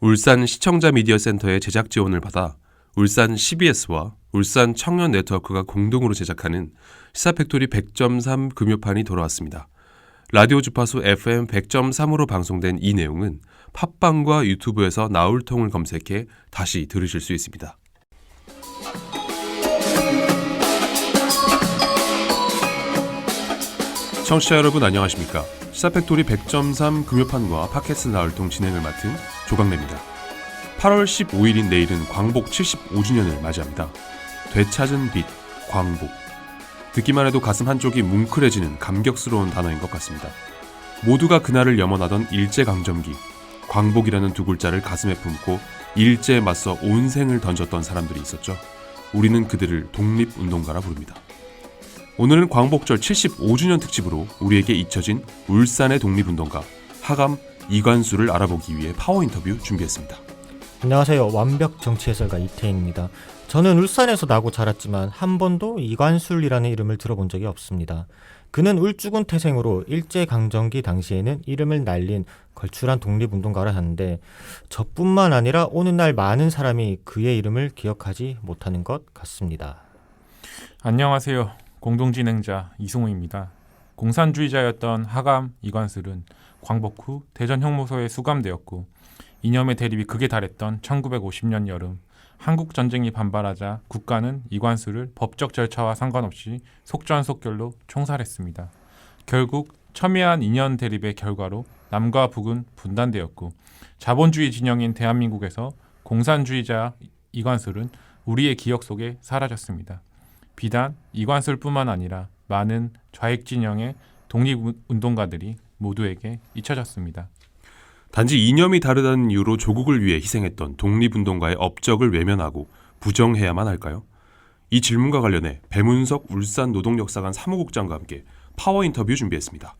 울산 시청자 미디어 센터의 제작 지원을 받아 울산 CBS와 울산 청년 네트워크가 공동으로 제작하는 시사팩토리 100.3 금요판이 돌아왔습니다. 라디오 주파수 FM 100.3으로 방송된 이 내용은 팟빵과 유튜브에서 나울통을 검색해 다시 들으실 수 있습니다. 청취자 여러분 안녕하십니까? 시사팩토리 100.3 금요판과 팟캐스트 나울통 진행을 맡은 조강래입니다. 8월 15일인 내일은 광복 75주년을 맞이합니다. 되찾은 빛, 광복. 듣기만 해도 가슴 한쪽이 뭉클해지는 감격스러운 단어인 것 같습니다. 모두가 그날을 염원하던 일제강점기, 광복이라는 두 글자를 가슴에 품고 일제에 맞서 온 생을 던졌던 사람들이 있었죠. 우리는 그들을 독립운동가라 부릅니다. 오늘은 광복절 75주년 특집으로 우리에게 잊혀진 울산의 독립운동가 하감 이관수를 알아보기 위해 파워 인터뷰 준비했습니다. 안녕하세요. 완벽 정치해설가 이태인입니다. 저는 울산에서 나고 자랐지만 한 번도 이관술이라는 이름을 들어본 적이 없습니다. 그는 울주군 태생으로 일제강점기 당시에는 이름을 날린 걸출한 독립운동가라 하는데 저뿐만 아니라 오늘날 많은 사람이 그의 이름을 기억하지 못하는 것 같습니다. 안녕하세요. 공동진행자 이승우입니다. 공산주의자였던 하감 이관술은 광복 후 대전 형무소에 수감되었고 이념의 대립이 극에 달했던 1950년 여름 한국전쟁이 반발하자 국가는 이관술을 법적 절차와 상관없이 속전속결로 총살했습니다. 결국 첨예한 이념 대립의 결과로 남과 북은 분단되었고 자본주의 진영인 대한민국에서 공산주의자 이관술은 우리의 기억 속에 사라졌습니다. 비단 이관술뿐만 아니라 많은 좌익 진영의 독립운동가들이 모두에게 잊혀졌습니다. 단지 이념이 다르다는 이유로 조국을 위해 희생했던 독립운동가의 업적을 외면하고 부정해야만 할까요? 이 질문과 관련해 배문석 울산노동역사관 사무국장과 함께 파워 인터뷰 준비했습니다.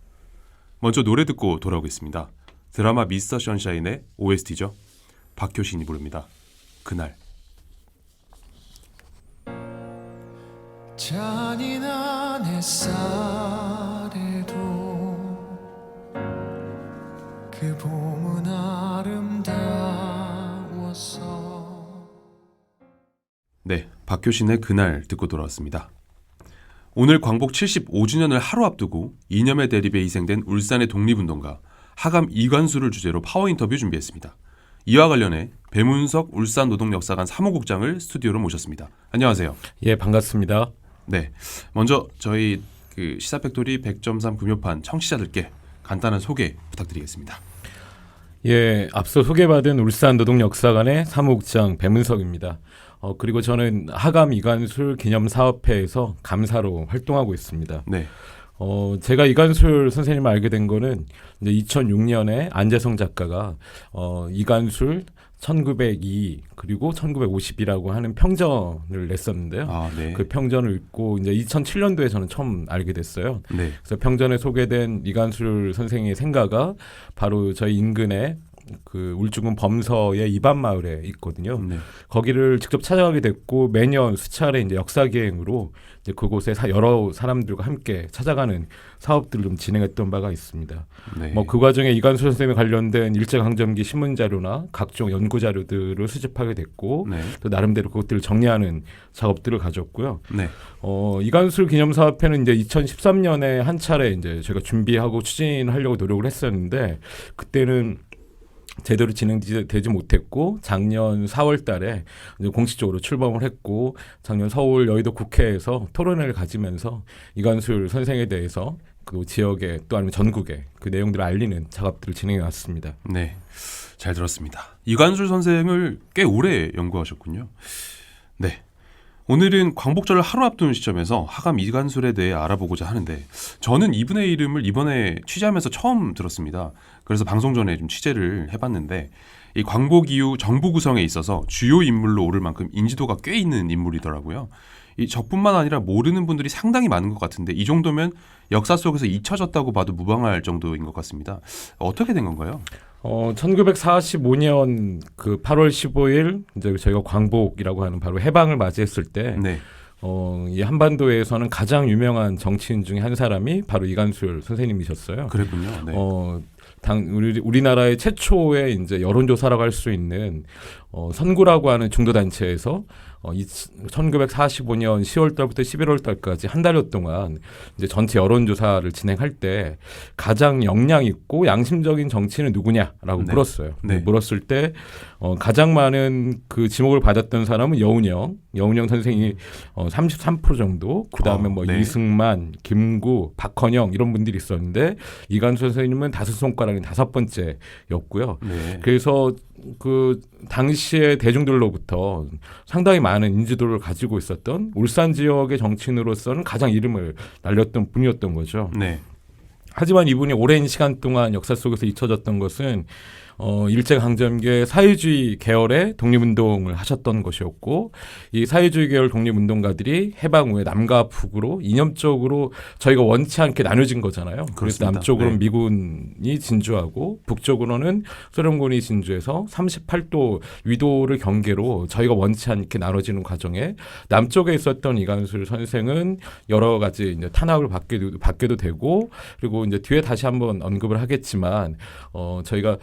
먼저 노래 듣고 돌아오겠습니다. 드라마 미스터 션샤인의 OST죠. 박효신이 부릅니다. 그날. 잔인한 햇살에도 그 봄은 아름다웠어. 네, 박효신의 그날 듣고 돌아왔습니다. 오늘 광복 75주년을 하루 앞두고 이념의 대립에 희생된 울산의 독립운동가 하감 이관수를 주제로 파워 인터뷰 준비했습니다. 이와 관련해 배문석 울산노동역사관 사무국장을 스튜디오로 모셨습니다. 안녕하세요. 예, 반갑습니다. 네, 먼저 저희 시사팩토리 100.3 금요판 청취자들께 간단한 소개 부탁드리겠습니다. 예, 앞서 소개받은 울산노동역사관의 사무국장 배문석입니다. 그리고 저는 하감 이관술 기념사업회에서 감사로 활동하고 있습니다. 네. 제가 이관술 선생님을 알게 된 거는 이제 2006년에 안재성 작가가 이관술 1902 그리고 1950이라고 하는 평전을 냈었는데요. 아, 네. 그 평전을 읽고 이제 2007년도에 저는 처음 알게 됐어요. 네. 그래서 평전에 소개된 이관술 선생의 생가가 바로 저희 인근에 그 울주군 범서의 이반마을에 있거든요. 네. 거기를 직접 찾아가게 됐고 매년 수차례 이제 역사기행으로 이제 그곳에 여러 사람들과 함께 찾아가는 사업들을 좀 진행했던 바가 있습니다. 네. 뭐 그 과정에 이관수 선생님에 관련된 일제강점기 신문 자료나 각종 연구 자료들을 수집하게 됐고 네. 또 나름대로 그것들을 정리하는 작업들을 가졌고요. 네. 이관술 기념사업회는 이제 2013년에 한 차례 이제 제가 준비하고 추진하려고 노력을 했었는데 그때는 제대로 진행되지 못했고 작년 4월 달에 이제 공식적으로 출범을 했고 작년 서울 여의도 국회에서 토론회를 가지면서 이관술 선생에 대해서 그 지역에 또 아니면 전국에 그 내용들을 알리는 작업들을 진행해 왔습니다. 네, 잘 들었습니다. 이관술 선생을 꽤 오래 연구하셨군요. 네, 오늘은 광복절을 하루 앞둔 시점에서 하감 이관술에 대해 알아보고자 하는데 저는 이분의 이름을 이번에 취재하면서 처음 들었습니다. 그래서 방송 전에 좀 취재를 해봤는데 이 광복 이후 정부 구성에 있어서 주요 인물로 오를 만큼 인지도가 꽤 있는 인물이더라고요. 이 저뿐만 아니라 모르는 분들이 상당히 많은 것 같은데 이 정도면 역사 속에서 잊혀졌다고 봐도 무방할 정도인 것 같습니다. 어떻게 된 건가요? 1945년 그 8월 15일 이제 저희가 광복이라고 하는 바로 해방을 맞이했을 때 네. 이 한반도에서는 가장 유명한 정치인 중에 한 사람이 바로 이관술 선생님이셨어요. 그랬군요. 네. 우리나라의 최초의 이제 여론조사라고 할 수 있는 선구라고 하는 중도 단체에서 1945년 10월 달부터 11월 달까지 한 달여 동안 이제 전체 여론조사를 진행할 때 가장 역량 있고 양심적인 정치인은 누구냐라고 네. 물었어요. 네. 물었을 때 가장 많은 그 지목을 받았던 사람은 여운형 선생이 33% 정도. 그다음에 뭐 네. 이승만, 김구, 박헌영 이런 분들이 있었는데 이관수 선생님은 5손가락이 5번째였고요. 네. 그래서 그 당시의 대중들로부터 상당히 많은 인지도를 가지고 있었던 울산 지역의 정치인으로서는 가장 이름을 날렸던 분이었던 거죠. 네. 하지만 이분이 오랜 시간 동안 역사 속에서 잊혀졌던 것은 일제강점기의 사회주의 계열의 독립운동을 하셨던 것이었고 이 사회주의 계열 독립운동가들이 해방 후에 남과 북으로 이념적으로 저희가 원치 않게 나눠진 거잖아요. 그래서 그렇습니다. 남쪽으로는 네. 미군이 진주하고 북쪽으로는 소련군이 진주해서 38도 위도를 경계로 저희가 원치 않게 나눠지는 과정에 남쪽에 있었던 이관술 선생은 여러 가지 이제 탄압을 받게도 되고 그리고 이제 뒤에 다시 한번 언급을 하겠지만 저희가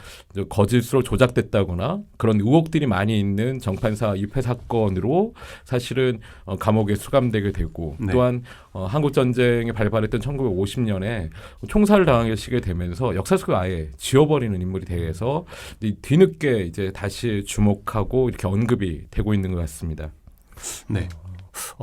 거짓으로 조작됐다거나 그런 의혹들이 많이 있는 정판사 유폐 사건으로 사실은 감옥에 수감되게 되고 네. 또한 한국 전쟁이 발발했던 1950년에 총살을 당하게 되면서 역사 속에 아예 지워버리는 인물이 되어서 뒤늦게 이제 다시 주목하고 이렇게 언급이 되고 있는 것 같습니다. 네.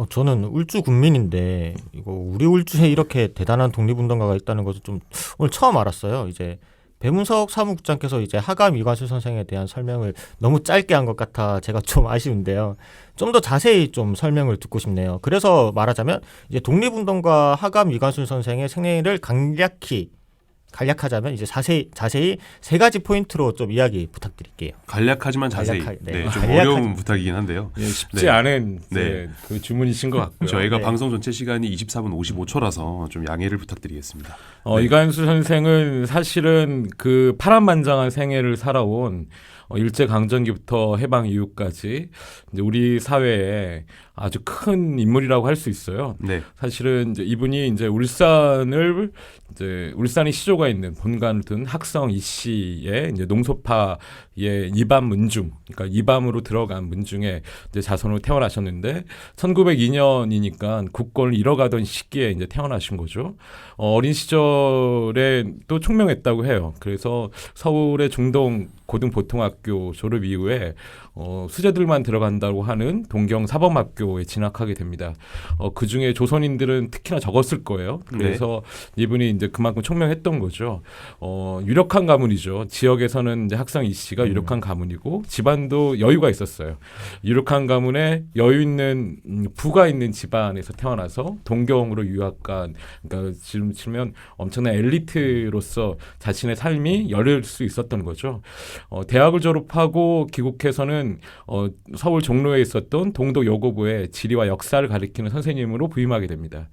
저는 울주 군민인데 이거 우리 울주에 이렇게 대단한 독립운동가가 있다는 것을 좀 오늘 처음 알았어요. 이제 배문석 사무국장께서 이제 하감 이관수 선생에 대한 설명을 너무 짧게 한 것 같아 제가 좀 아쉬운데요. 좀 더 자세히 좀 설명을 듣고 싶네요. 그래서 말하자면 이제 독립운동가 하감 이관수 선생의 생애를 간략하자면 이제 자세히 세 가지 포인트로 좀 이야기 부탁드릴게요. 간략하지만 자세히. 네. 좀 간략하지- 어려운 부탁이긴 한데요. 예, 쉽지 네. 않은 네. 그 주문이신 것 같고요. 저희가 네. 방송 전체 시간이 24분 55초라서 좀 양해를 부탁드리겠습니다. 네. 이관수 선생은 사실은 그 파란만장한 생애를 살아온 일제 강점기부터 해방 이후까지 이제 우리 사회에 아주 큰 인물이라고 할 수 있어요. 네. 사실은 이제 이분이 이제 울산이 시조가 있는 본관을 둔 학성 이씨의 이제 농소파의 이밤 문중, 그러니까 이밤으로 들어간 문중에 이제 자손으로 태어나셨는데 1902년이니까 국권을 잃어가던 시기에 이제 태어나신 거죠. 어린 시절에 또 총명했다고 해요. 그래서 서울의 중동 고등보통학교 졸업 이후에 수재들만 들어간다고 하는 동경 사범학교에 진학하게 됩니다. 그 중에 조선인들은 특히나 적었을 거예요. 그래서 이분이 이제 그만큼 총명했던 거죠. 유력한 가문이죠. 지역에서는 이제 학성 이 씨가 유력한 가문이고 집안도 여유가 있었어요. 유력한 가문에 여유 있는 부가 있는 집안에서 태어나서 동경으로 유학간, 그러니까 지금 치면 엄청난 엘리트로서 자신의 삶이 열릴 수 있었던 거죠. 대학을 졸업하고 귀국해서는 서울 종로에 있었던 동독 여고부의 지리와 역사를 가리키는 선생님으로 부임하게 됩니다.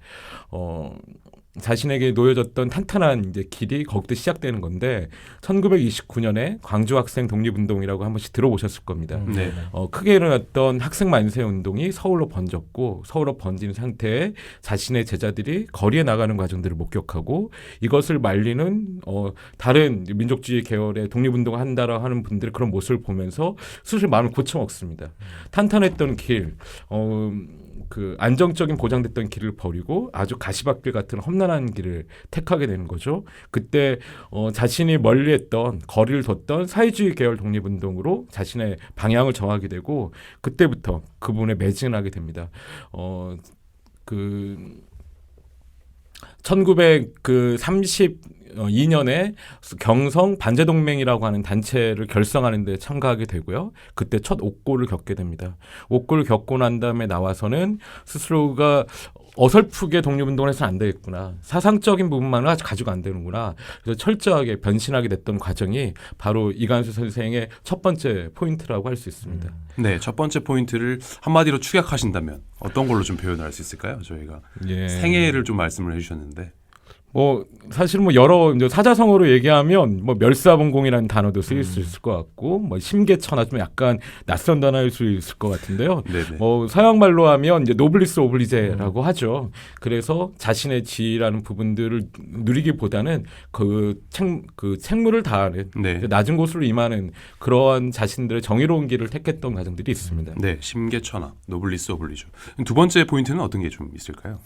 자신에게 놓여졌던 탄탄한 이제 길이 거기서 시작되는 건데 1929년에 광주 학생 독립운동이라고 한 번씩 들어보셨을 겁니다. 네. 크게 일어났던 학생 만세 운동이 서울로 번졌고 서울로 번진 상태에 자신의 제자들이 거리에 나가는 과정들을 목격하고 이것을 말리는 다른 민족주의 계열의 독립운동을 한다라고 하는 분들의 그런 모습을 보면서 스스로 마음을 고쳐먹습니다. 탄탄했던 길, 그 안정적인 보장됐던 길을 버리고 아주 가시밭길 같은 험난한 길을 택하게 되는 거죠. 그때 자신이 멀리했던 거리를 뒀던 사회주의 계열 독립운동으로 자신의 방향을 정하게 되고 그때부터 그분에 매진하게 됩니다. 1932년에 경성 반제동맹이라고 하는 단체를 결성하는 데 참가하게 되고요. 그때 첫 옥고를 겪게 됩니다. 옥고를 겪고 난 다음에 나와서는 스스로가 어설프게 독립운동을 해서는 안 되겠구나. 사상적인 부분만을 가지고 안 되는구나. 그래서 철저하게 변신하게 됐던 과정이 바로 이관수 선생의 첫 번째 포인트라고 할 수 있습니다. 네, 첫 번째 포인트를 한마디로 축약하신다면 어떤 걸로 좀 표현할 수 있을까요? 저희가 예. 생애를 좀 말씀을 해주셨는데. 사실 뭐 여러 이제 사자성어로 얘기하면 뭐 멸사분공이라는 단어도 쓰일 수 있을 것 같고 뭐 심계천하 좀 약간 낯선 단어일 수 있을 것 같은데요. 네네. 서양 말로 하면 이제 노블리스 오블리제라고 하죠. 그래서 자신의 지위라는 부분들을 누리기보다는 그 책무를 다하는 네. 낮은 곳으로 임하는 그러한 자신들의 정의로운 길을 택했던 가정들이 있습니다. 네, 심계천하, 노블리스 오블리주. 두 번째 포인트는 어떤 게 좀 있을까요?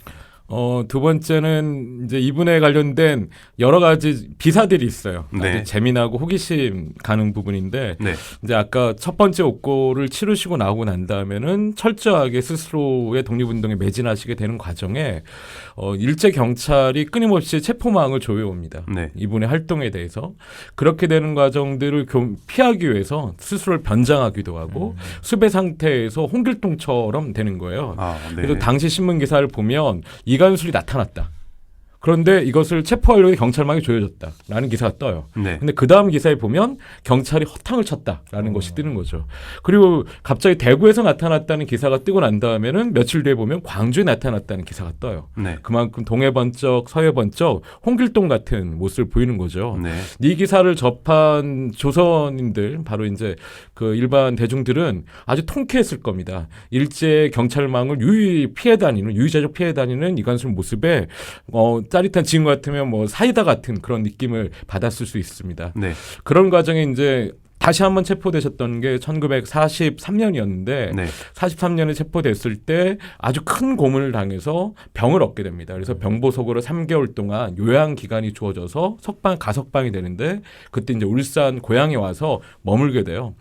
두 번째는 이제 이분에 관련된 여러 가지 비사들이 있어요. 네. 아주 재미나고 호기심 가는 부분인데 네. 이제 아까 첫 번째 옥고를 치르시고 나오고 난 다음에는 철저하게 스스로의 독립운동에 매진하시게 되는 과정에 일제 경찰이 끊임없이 체포망을 조여옵니다. 네. 이분의 활동에 대해서 그렇게 되는 과정들을 피하기 위해서 스스로를 변장하기도 하고 수배 상태에서 홍길동처럼 되는 거예요. 네. 그래서 당시 신문 기사를 보면 이관술이 나타났다. 그런데 이것을 체포하려고 경찰망이 조여졌다라는 기사가 떠요. 네. 근데 그 다음 기사에 보면 경찰이 허탕을 쳤다라는 것이 뜨는 거죠. 그리고 갑자기 대구에서 나타났다는 기사가 뜨고 난 다음에는 며칠 뒤에 보면 광주에 나타났다는 기사가 떠요. 네. 그만큼 동해번쩍 서해번쩍 홍길동 같은 모습을 보이는 거죠. 네. 이 기사를 접한 조선인들 바로 이제 그 일반 대중들은 아주 통쾌했을 겁니다. 일제 경찰망을 유유자적 피해 다니는 이관술 모습에 짜릿한 지금 같으면 뭐 사이다 같은 그런 느낌을 받았을 수 있습니다. 네. 그런 과정에 이제 다시 한번 체포되셨던 게 1943년이었는데 네. 43년에 체포됐을 때 아주 큰 고문을 당해서 병을 얻게 됩니다. 그래서 병보석으로 3개월 동안 요양 기간이 주어져서 가석방이 되는데 그때 이제 울산 고향에 와서 머물게 돼요.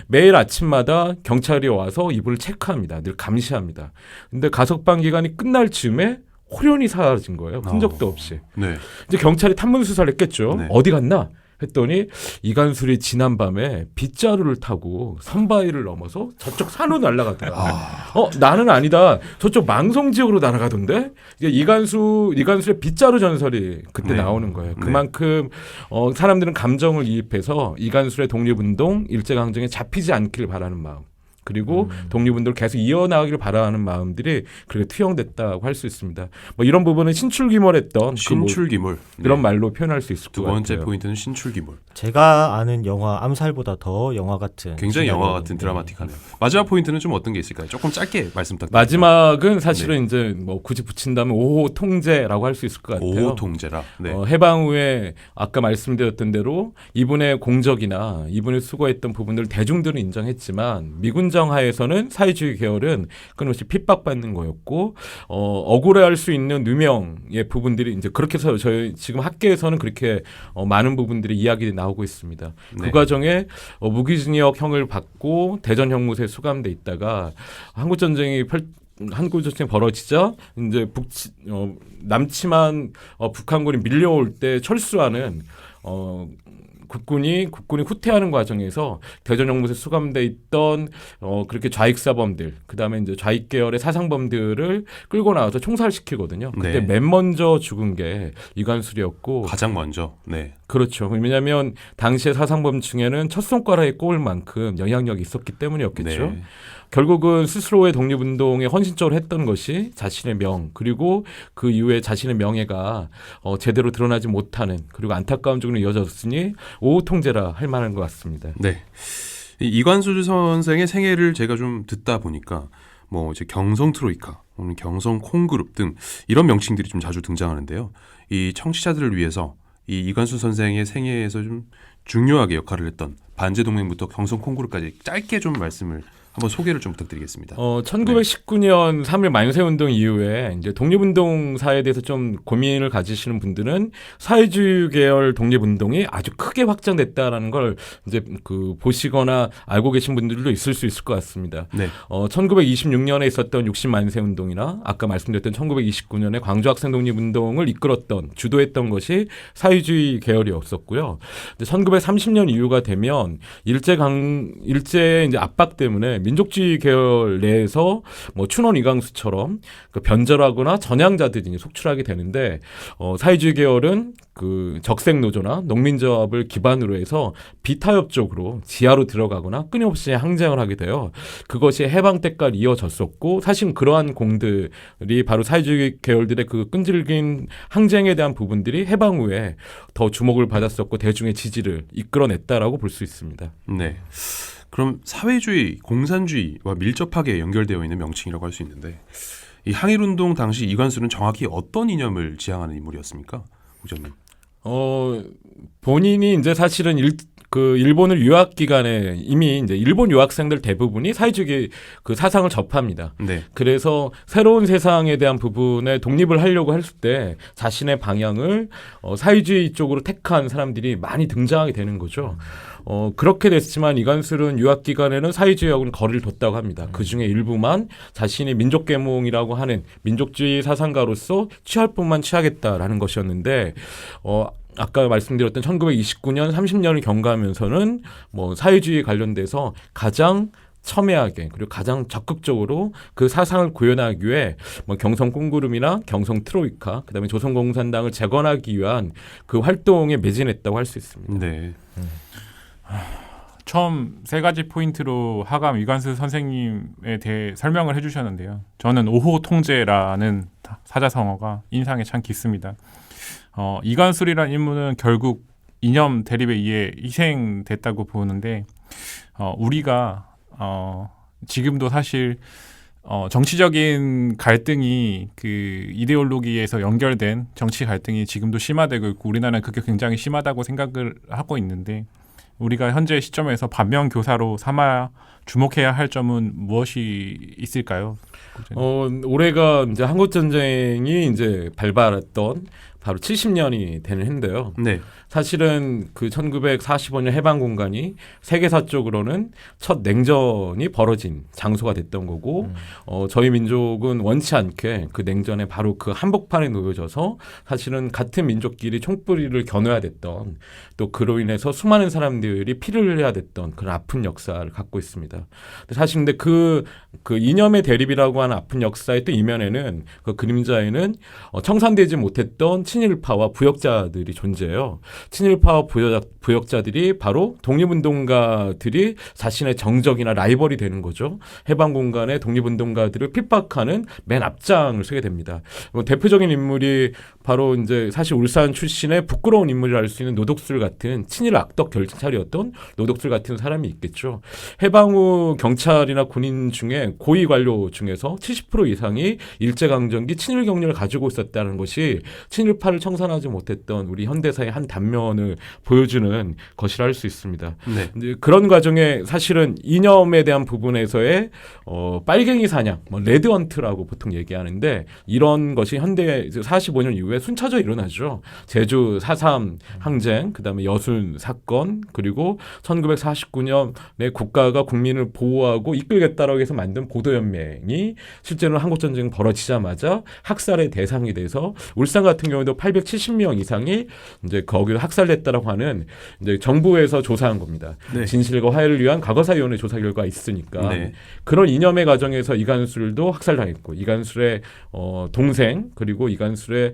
매일 아침마다 경찰이 와서 이분을 체크합니다. 늘 감시합니다. 근데 가석방 기간이 끝날 즈음에 홀연히 사라진 거예요. 흔적도 없이. 네. 이제 경찰이 탐문 수사를 했겠죠. 네. 어디 갔나? 했더니 이관술이 지난밤에 빗자루를 타고 선바위를 넘어서 저쪽 산으로 날아가더라. 나는 아니다. 저쪽 망성 지역으로 날아가던데. 이게 이관술의 빗자루 전설이 그때 네. 나오는 거예요. 네. 그만큼 사람들은 감정을 이입해서 이관술의 독립운동, 일제강점기에 잡히지 않기를 바라는 마음. 그리고 독립운동을 계속 이어나가기를 바라는 마음들이 그렇게 투영됐다고 할 수 있습니다. 뭐 이런 부분은 신출귀몰했던 신출귀몰. 그런 네. 말로 표현할 수 있을 것 두 같아요. 번째 포인트는 신출귀몰. 제가 아는 영화 암살보다 더 영화 같은 굉장히 영화 같은 시나리오인데. 드라마틱하네요. 마지막 포인트는 좀 어떤 게 있을까요? 조금 짧게 말씀 부탁드립니다. 마지막은 사실은 이제 뭐 굳이 붙인다면 5호 통제라고 할 수 있을 것 같아요. 5호 통제라. 네. 해방 후에 아까 말씀드렸던 대로 이분의 공적이나 이분이 수고했던 부분들을 대중들은 인정했지만 미군정 하에서는 사회주의 계열은 끊임없이 핍박받는 거였고 억울해할 수 있는 누명의 부분들이 이제 그렇게 해서 저희 지금 학계에서는 그렇게 많은 부분들이 이야기가 나오고 있습니다. 네. 그 과정에 무기징역형을 받고 대전 형무소에 수감돼 있다가 한국전쟁이 벌어지자 이제 남침한 북한군이 밀려올 때 철수하는 국군이 후퇴하는 과정에서 대전 형무소에 수감돼 있던 그렇게 좌익사범들, 그다음에 이제 좌익 계열의 사상범들을 끌고 나와서 총살시키거든요. 그때 네. 맨 먼저 죽은 게 이관술이었고 가장 먼저. 네. 그렇죠. 왜냐하면 당시의 사상범 중에는 첫 손가락에 꼽을 만큼 영향력이 있었기 때문이었겠죠. 네. 결국은 스스로의 독립운동에 헌신적으로 했던 것이 자신의 그리고 그 이후에 자신의 명예가 제대로 드러나지 못하는 그리고 안타까운 쪽으로 이어졌으니 5호 통제라 할 만한 것 같습니다. 네. 이관술 선생의 생애를 제가 좀 듣다 보니까 뭐 이제 경성 트로이카, 오늘 경성 콩그룹 등 이런 명칭들이 좀 자주 등장하는데요. 이 청취자들을 위해서 이 이관술 선생의 생애에서 좀 중요하게 역할을 했던 반제동맹부터 경성 콩그룹까지 짧게 좀 말씀을 한번 소개를 좀 부탁드리겠습니다. 1919년 3.1 만세운동 이후에 이제 독립운동사에 대해서 좀 고민을 가지시는 분들은 사회주의 계열 독립운동이 아주 크게 확장됐다라는 걸 이제 보시거나 알고 계신 분들도 있을 수 있을 것 같습니다. 네. 1926년에 있었던 60 만세운동이나 아까 말씀드렸던 1929년에 광주 학생 독립운동을 이끌었던 주도했던 것이 사회주의 계열이었었고요. 1930년 이후가 되면 일제의 이제 압박 때문에 민족주의 계열 내에서 뭐 춘원 이광수처럼 그 변절하거나 전향자들이 이제 속출하게 되는데 사회주의 계열은 그 적색노조나 농민조합을 기반으로 해서 비타협 쪽으로 지하로 들어가거나 끊임없이 항쟁을 하게 돼요. 그것이 해방 때까지 이어졌었고 사실 그러한 공들이 바로 사회주의 계열들의 그 끈질긴 항쟁에 대한 부분들이 해방 후에 더 주목을 받았었고 대중의 지지를 이끌어냈다라고 볼 수 있습니다. 네. 그럼 사회주의, 공산주의와 밀접하게 연결되어 있는 명칭이라고 할 수 있는데 이 항일운동 당시 이관수는 정확히 어떤 이념을 지향하는 인물이었습니까? 국장님. 본인이 이제 사실은 일본을 유학 기간에 이미 이제 일본 유학생들 대부분이 사회주의 그 사상을 접합니다. 네. 그래서 새로운 세상에 대한 부분에 독립을 하려고 했을 때 자신의 방향을 사회주의 쪽으로 택한 사람들이 많이 등장하게 되는 거죠. 그렇게 됐지만 이관술은 유학 기간에는 사회주의하고는 거리를 뒀다고 합니다. 그 중에 일부만 자신이 민족계몽이라고 하는 민족주의 사상가로서 취할 뿐만 취하겠다라는 것이었는데 아까 말씀드렸던 1929년, 30년을 경과하면서는 뭐 사회주의 관련돼서 가장 첨예하게 그리고 가장 적극적으로 그 사상을 구현하기 위해 뭐 경성 꽁구름이나 경성 트로이카, 그다음에 조선공산당을 재건하기 위한 그 활동에 매진했다고 할 수 있습니다. 네. 처음 세 가지 포인트로 하감 이관수 선생님에 대해 설명을 해주셨는데요. 저는 5호 통제라는 사자성어가 인상에 참 깊습니다. 이관술이라는 인물은 결국 이념 대립에 의해 희생됐다고 보는데 우리가 지금도 사실 정치적인 갈등이 그 이데올로기에서 연결된 정치 갈등이 지금도 심화되고 있고 우리나라는 그게 굉장히 심하다고 생각을 하고 있는데 우리가 현재 시점에서 반면 교사로 삼아 주목해야 할 점은 무엇이 있을까요? 올해가 이제 한국 전쟁이 이제 발발했던 바로 70년이 되는 해인데요. 네. 사실은 그 1945년 해방 공간이 세계사적으로는 첫 냉전이 벌어진 장소가 됐던 거고 저희 민족은 원치 않게 그 냉전에 바로 그 한복판에 놓여져서 사실은 같은 민족끼리 총뿌리를 겨눠야 됐던 또 그로 인해서 수많은 사람들이 피를 흘려야 됐던 그런 아픈 역사를 갖고 있습니다. 사실 근데 그 이념의 대립이라고 하는 아픈 역사의 또 이면에는 그 그림자에는 청산되지 못했던 친일파와 부역자들이 존재해요. 친일파와 부역자들이 바로 독립운동가들이 자신의 정적이나 라이벌이 되는 거죠. 해방공간의 독립운동가들을 핍박하는 맨 앞장을 서게 됩니다. 대표적인 인물이 바로 이제 사실 울산 출신의 부끄러운 인물이라 할 수 있는 노덕술 같은 친일 악덕 경찰이었던 노덕술 같은 사람이 있겠죠. 해방 후 경찰이나 군인 중에 고위 관료 중에서 70% 이상이 일제강점기 친일 경력을 가지고 있었다는 것이 친일파를 청산하지 못했던 우리 현대사의 한 단면을 보여주는 것이라 할 수 있습니다. 네. 이제 그런 과정에 사실은 이념에 대한 부분에서의 빨갱이 사냥, 뭐 레드헌트라고 보통 얘기하는데 이런 것이 현대 45년 이후에 순차적으로 일어나죠. 제주 4.3 항쟁, 그다음에 여순 사건, 그리고 1949년에 국가가 국민을 보호하고 이끌겠다라고 해서 만든 보도연맹이 실제로 한국전쟁 벌어지자마자 학살의 대상이 돼서 울산 같은 경우도 870명 이상이 이제 거기로 학살됐다라고 하는 이제 정부에서 조사한 겁니다. 네. 진실과 화해를 위한 과거사위원회 조사 결과가 있으니까 네. 그런 이념의 과정에서 이관술도 학살당했고 이관술의 동생 그리고 이관술의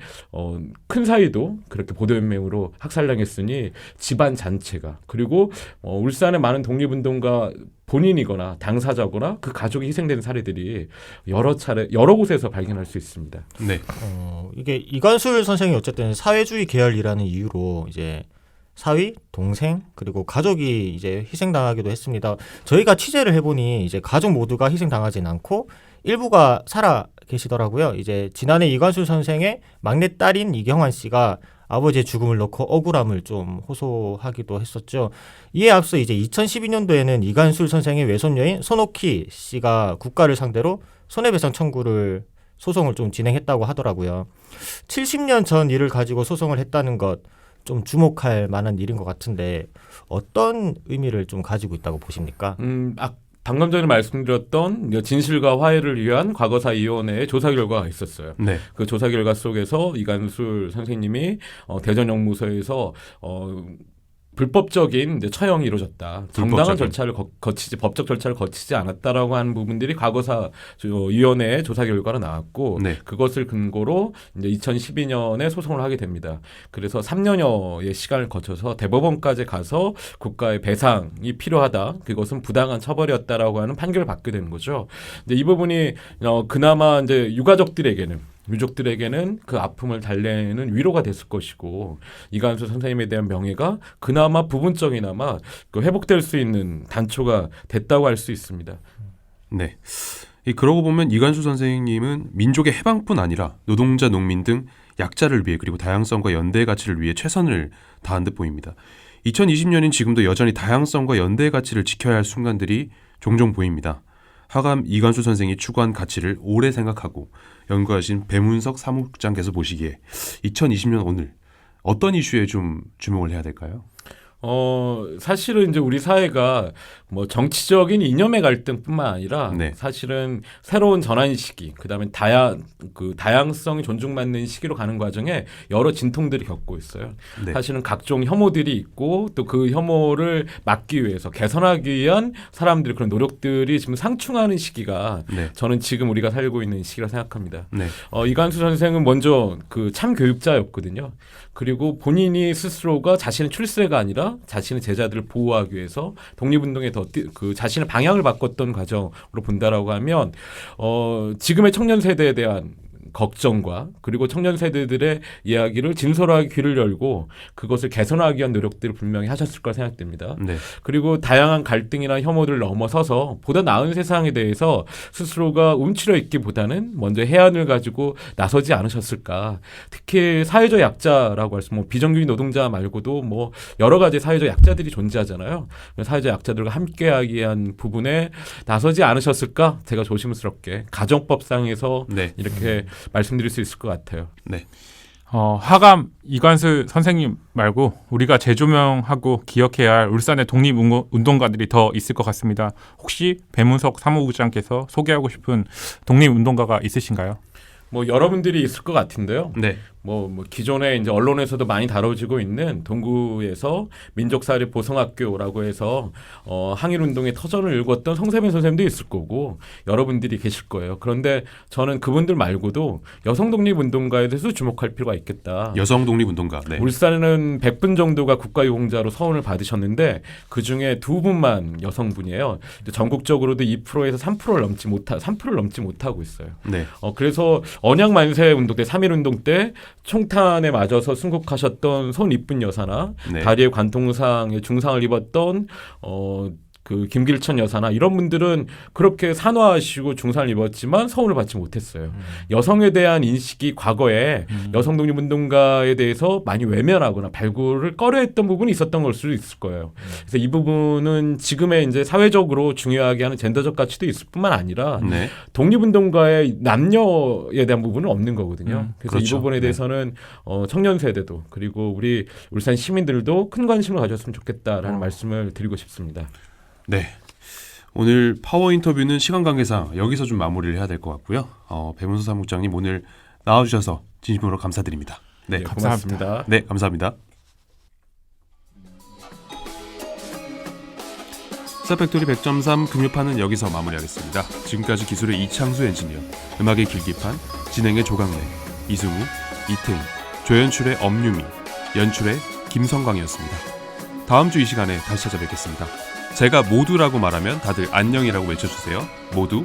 큰 사위도 그렇게 보도연맹으로 학살당했으니 집안 잔체가 그리고 울산의 많은 독립운동가 본인이거나 당사자거나 그 가족이 희생된 사례들이 여러 곳에서 발견할 수 있습니다. 네. 이게 이관술 선생이 어쨌든 사회주의 계열이라는 이유로 이제 사위, 동생 그리고 가족이 이제 희생당하기도 했습니다. 저희가 취재를 해보니 이제 가족 모두가 희생당하진 않고 일부가 살아 계시더라고요. 이제 지난해 이관술 선생의 막내 딸인 이경환 씨가 아버지의 죽음을 놓고 억울함을 좀 호소하기도 했었죠. 이에 앞서 이제 2012년도에는 이관술 선생의 외손녀인 손옥희 씨가 국가를 상대로 손해배상 청구를 소송을 좀 진행했다고 하더라고요. 70년 전 일을 가지고 소송을 했다는 것 좀 주목할 만한 일인 것 같은데 어떤 의미를 좀 가지고 있다고 보십니까? 방금 전에 말씀드렸던 진실과 화해를 위한 과거사위원회의 조사 결과가 있었어요. 네. 그 조사 결과 속에서 이관술 선생님이 대전영무소에서 불법적인 이제 처형이 이루어졌다. 정당한 불법적인. 절차를 거치지 법적 절차를 거치지 않았다라고 하는 부분들이 과거사 위원회의 조사 결과로 나왔고 네. 그것을 근거로 이제 2012년에 소송을 하게 됩니다. 그래서 3년여의 시간을 거쳐서 대법원까지 가서 국가의 배상이 필요하다. 그것은 부당한 처벌이었다라고 하는 판결을 받게 되는 거죠. 이제 이 부분이 그나마 이제 유족들에게는 그 아픔을 달래는 위로가 됐을 것이고 이관수 선생님에 대한 명예가 그나마 부분적이나마 그 회복될 수 있는 단초가 됐다고 할 수 있습니다. 네. 그러고 보면 이관수 선생님은 민족의 해방뿐 아니라 노동자, 농민 등 약자를 위해 그리고 다양성과 연대의 가치를 위해 최선을 다한 듯 보입니다. 2020년인 지금도 여전히 다양성과 연대의 가치를 지켜야 할 순간들이 종종 보입니다. 하감 이관수 선생이 추구한 가치를 오래 생각하고 연구하신 배문석 사무국장께서 보시기에 2020년 오늘 어떤 이슈에 좀 주목을 해야 될까요? 사실은 이제 우리 사회가 뭐 정치적인 이념의 갈등뿐만 아니라 네. 사실은 새로운 전환 시기, 그다음에 다양성이 존중받는 시기로 가는 과정에 여러 진통들이 겪고 있어요. 네. 사실은 각종 혐오들이 있고 또 그 혐오를 막기 위해서 개선하기 위한 사람들의 그런 노력들이 지금 상충하는 시기가 네. 저는 지금 우리가 살고 있는 시기라 생각합니다. 네. 이관수 선생은 먼저 그 참교육자였거든요. 그리고 본인이 스스로가 자신의 출세가 아니라 자신의 제자들을 보호하기 위해서 독립운동에 더 그 자신의 방향을 바꿨던 과정으로 본다라고 하면 지금의 청년 세대에 대한 걱정과 그리고 청년 세대들의 이야기를 진솔하게 귀를 열고 그것을 개선하기 위한 노력들을 분명히 하셨을 거라 생각됩니다. 네. 그리고 다양한 갈등이나 혐오를 넘어서서 보다 나은 세상에 대해서 스스로가 움츠려 있기보다는 먼저 해안을 가지고 나서지 않으셨을까. 특히 사회적 약자라고 할 수 뭐 비정규직 노동자 말고도 뭐 여러 가지 사회적 약자들이 존재하잖아요. 사회적 약자들과 함께하기 위한 부분에 나서지 않으셨을까. 제가 조심스럽게 가정법상에서 네. 이렇게 말씀드릴 수 있을 것 같아요. 네. 하감 이관수 선생님 말고 우리가 재조명하고 기억해야 할 울산의 독립운동가들이 더 있을 것 같습니다. 혹시 배문석 사무국장께서 소개하고 싶은 독립운동가가 있으신가요? 뭐 여러분들이 있을 것 같은데요. 네. 뭐 기존에 이제 언론에서도 많이 다뤄지고 있는 동구에서 민족사립 보성학교라고 해서 항일운동의 터전을 읽었던 성세빈 선생님도 있을 거고 여러분들이 계실 거예요. 그런데 저는 그분들 말고도 여성 독립운동가에 대해서 주목할 필요가 있겠다. 여성 독립운동가. 네. 울산에는 100분 정도가 국가유공자로 서원을 받으셨는데 그중에 2분만 여성분이에요. 전국적으로도 2%에서 3%를 넘지 못하고 있어요. 네. 그래서 언양만세 운동 때 3.1운동 때 총탄에 맞아서 순국하셨던 손 이쁜 여사나 네. 다리에 관통상에 중상을 입었던 그 김길천 여사나 이런 분들은 그렇게 산화하시고 중상을 입었지만 서훈을 받지 못했어요. 여성에 대한 인식이 과거에 여성 독립운동가에 대해서 많이 외면하거나 발굴을 꺼려했던 부분이 있었던 걸 수도 있을 거예요. 그래서 이 부분은 지금의 이제 사회적으로 중요하게 하는 젠더적 가치도 있을 뿐만 아니라 네. 독립운동가의 남녀에 대한 부분은 없는 거거든요. 그래서 그렇죠. 이 부분에 대해서는 청년 세대도 그리고 우리 울산 시민들도 큰 관심을 가졌으면 좋겠다라는 말씀을 드리고 싶습니다. 네. 오늘 파워 인터뷰는 시간 관계상 여기서 좀 마무리를 해야 될 것 같고요. 배문석 사무국장님 오늘 나와주셔서 진심으로 감사드립니다. 네, 고맙습니다. 네, 감사합니다. 스타팩토리 100.3 금요판은 여기서 마무리하겠습니다. 지금까지 기술의 이창수 엔지니어, 음악의 길기판, 진행의 조강래, 이승우, 이태인, 조연출의 엄유미, 연출의 김성광이었습니다. 다음 주 이 시간에 다시 찾아뵙겠습니다. 제가 모두라고 말하면 다들 안녕이라고 외쳐주세요. 모두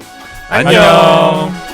안녕!